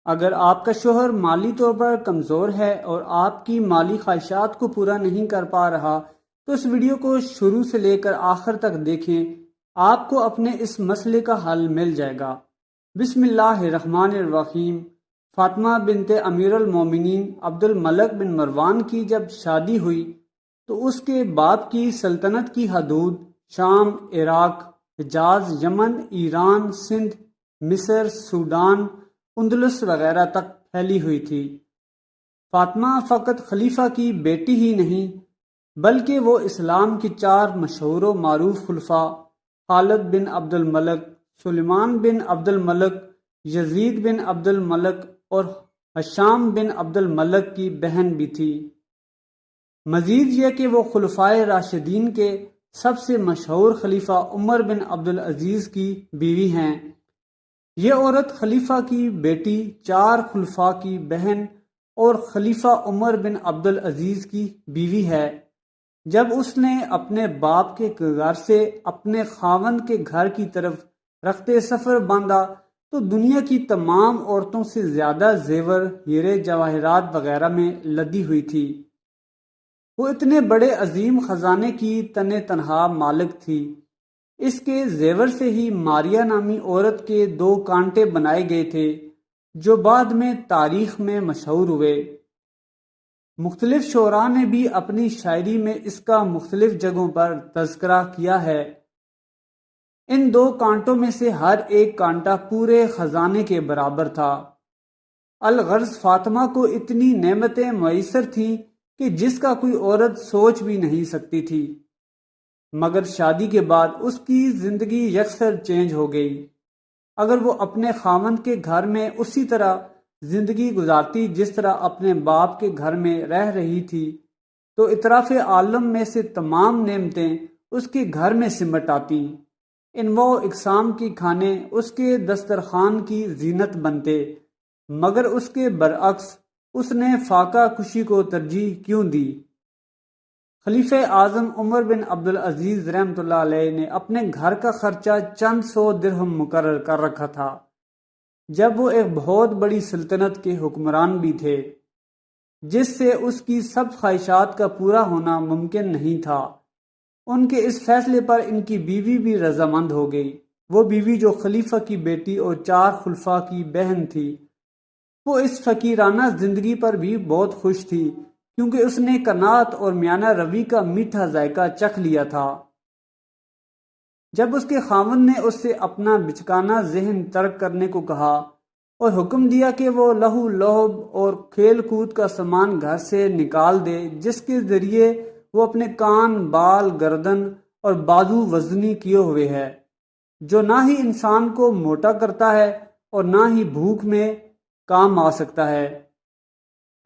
اگر آپ کا شوہر مالی طور پر کمزور ہے اور آپ کی مالی خواہشات کو پورا نہیں کر پا رہا تو اس ویڈیو کو شروع سے لے کر آخر تک دیکھیں، آپ کو اپنے اس مسئلے کا حل مل جائے گا۔ بسم اللہ الرحمن الرحیم۔ فاطمہ بنت امیر المومنین عبد الملک بن مروان کی جب شادی ہوئی تو اس کے باپ کی سلطنت کی حدود شام، عراق، حجاز، یمن، ایران، سندھ، مصر، سوڈان، اندلس وغیرہ تک پھیلی ہوئی تھی۔ فاطمہ فقط خلیفہ کی بیٹی ہی نہیں بلکہ وہ اسلام کی 4 مشہور و معروف خلفاء خالد بن عبد الملک، سلیمان بن عبد الملک، یزید بن عبد الملک اور ہشام بن عبد الملک کی بہن بھی تھی۔ مزید یہ کہ وہ خلفائے راشدین کے سب سے مشہور خلیفہ عمر بن عبد العزیز کی بیوی ہیں۔ یہ عورت خلیفہ کی بیٹی، 4 خلفاء کی بہن اور خلیفہ عمر بن عبد العزیز کی بیوی ہے۔ جب اس نے اپنے باپ کے گھر سے اپنے خاوند کے گھر کی طرف رخت سفر باندھا تو دنیا کی تمام عورتوں سے زیادہ زیور، ہیرے، جواہرات وغیرہ میں لدی ہوئی تھی۔ وہ اتنے بڑے عظیم خزانے کی تنہا مالک تھی۔ اس کے زیور سے ہی ماریا نامی عورت کے 2 کانٹے بنائے گئے تھے جو بعد میں تاریخ میں مشہور ہوئے۔ مختلف شعراء نے بھی اپنی شاعری میں اس کا مختلف جگہوں پر تذکرہ کیا ہے۔ ان 2 کانٹوں میں سے ہر ایک کانٹا پورے خزانے کے برابر تھا۔ الغرض فاطمہ کو اتنی نعمتیں میسر تھیں کہ جس کا کوئی عورت سوچ بھی نہیں سکتی تھی، مگر شادی کے بعد اس کی زندگی یکسر چینج ہو گئی۔ اگر وہ اپنے خاوند کے گھر میں اسی طرح زندگی گزارتی جس طرح اپنے باپ کے گھر میں رہ رہی تھی تو اطراف عالم میں سے تمام نعمتیں اس کے گھر میں سمٹ آتی، انواع و اقسام کی کھانے اس کے دسترخوان کی زینت بنتے، مگر اس کے برعکس اس نے فاقہ کشی کو ترجیح کیوں دی؟ خلیفہ اعظم عمر بن عبد العزیز رحمۃ اللہ علیہ نے اپنے گھر کا خرچہ چند 100 درہم مقرر کر رکھا تھا، جب وہ ایک بہت بڑی سلطنت کے حکمران بھی تھے جس سے اس کی سب خواہشات کا پورا ہونا ممکن نہیں تھا۔ ان کے اس فیصلے پر ان کی بیوی بھی رضامند ہو گئی۔ وہ بیوی جو خلیفہ کی بیٹی اور 4 خلفاء کی بہن تھی، وہ اس فقیرانہ زندگی پر بھی بہت خوش تھی کیونکہ اس نے قناعت اور میانہ روی کا میٹھا ذائقہ چکھ لیا تھا۔ جب اس کے خاوند نے اس سے اپنا بچکانہ ذہن ترک کرنے کو کہا اور حکم دیا کہ وہ لہو لعب اور کھیل کود کا سامان گھر سے نکال دے جس کے ذریعے وہ اپنے کان، بال، گردن اور بازو وزنی کیے ہوئے ہے، جو نہ ہی انسان کو موٹا کرتا ہے اور نہ ہی بھوک میں کام آ سکتا ہے،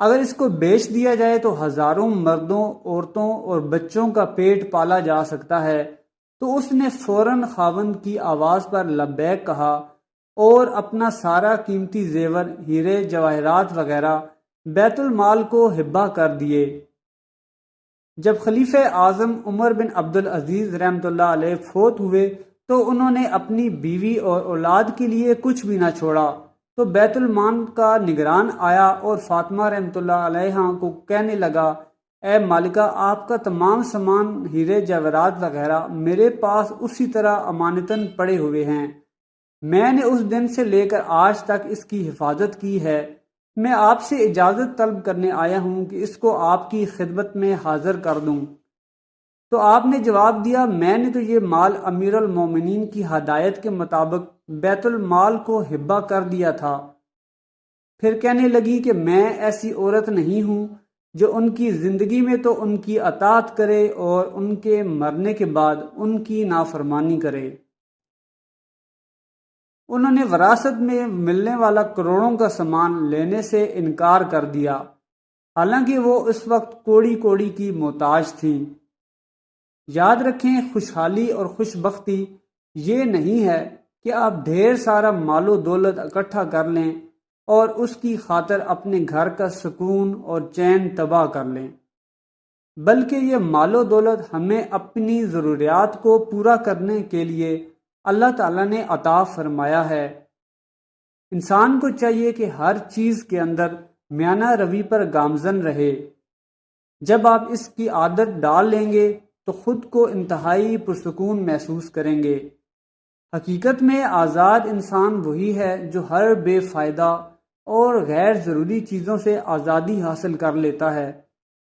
اگر اس کو بیچ دیا جائے تو ہزاروں مردوں، عورتوں اور بچوں کا پیٹ پالا جا سکتا ہے، تو اس نے فوراً خاوند کی آواز پر لبیک کہا اور اپنا سارا قیمتی زیور، ہیرے، جواہرات وغیرہ بیت المال کو ہبہ کر دیے۔ جب خلیفہ اعظم عمر بن عبد العزیز رحمۃ اللہ علیہ فوت ہوئے تو انہوں نے اپنی بیوی اور اولاد کے لیے کچھ بھی نہ چھوڑا، تو بیت المال کا نگران آیا اور فاطمہ رحمۃ اللہ علیہ کو کہنے لگا، اے مالکہ، آپ کا تمام سامان، ہیرے، جواہرات وغیرہ میرے پاس اسی طرح امانتاً پڑے ہوئے ہیں۔ میں نے اس دن سے لے کر آج تک اس کی حفاظت کی ہے۔ میں آپ سے اجازت طلب کرنے آیا ہوں کہ اس کو آپ کی خدمت میں حاضر کر دوں۔ تو آپ نے جواب دیا، میں نے تو یہ مال امیر المومنین کی ہدایت کے مطابق بیت المال کو ہبہ کر دیا تھا۔ پھر کہنے لگی کہ میں ایسی عورت نہیں ہوں جو ان کی زندگی میں تو ان کی اطاعت کرے اور ان کے مرنے کے بعد ان کی نافرمانی کرے۔ انہوں نے وراثت میں ملنے والا کروڑوں کا سامان لینے سے انکار کر دیا، حالانکہ وہ اس وقت کوڑی کوڑی کی محتاج تھیں۔ یاد رکھیں، خوشحالی اور خوش بختی یہ نہیں ہے کہ آپ ڈھیر سارا مال و دولت اکٹھا کر لیں اور اس کی خاطر اپنے گھر کا سکون اور چین تباہ کر لیں، بلکہ یہ مال و دولت ہمیں اپنی ضروریات کو پورا کرنے کے لیے اللہ تعالیٰ نے عطا فرمایا ہے۔ انسان کو چاہیے کہ ہر چیز کے اندر میانہ روی پر گامزن رہے۔ جب آپ اس کی عادت ڈال لیں گے تو خود کو انتہائی پرسکون محسوس کریں گے۔ حقیقت میں آزاد انسان وہی ہے جو ہر بے فائدہ اور غیر ضروری چیزوں سے آزادی حاصل کر لیتا ہے۔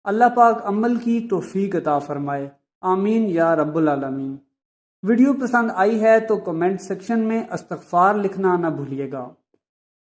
اللہ پاک عمل کی توفیق عطا فرمائے، آمین یا رب العالمین۔ ویڈیو پسند آئی ہے تو کمنٹ سیکشن میں استغفار لکھنا نہ بھولیے گا۔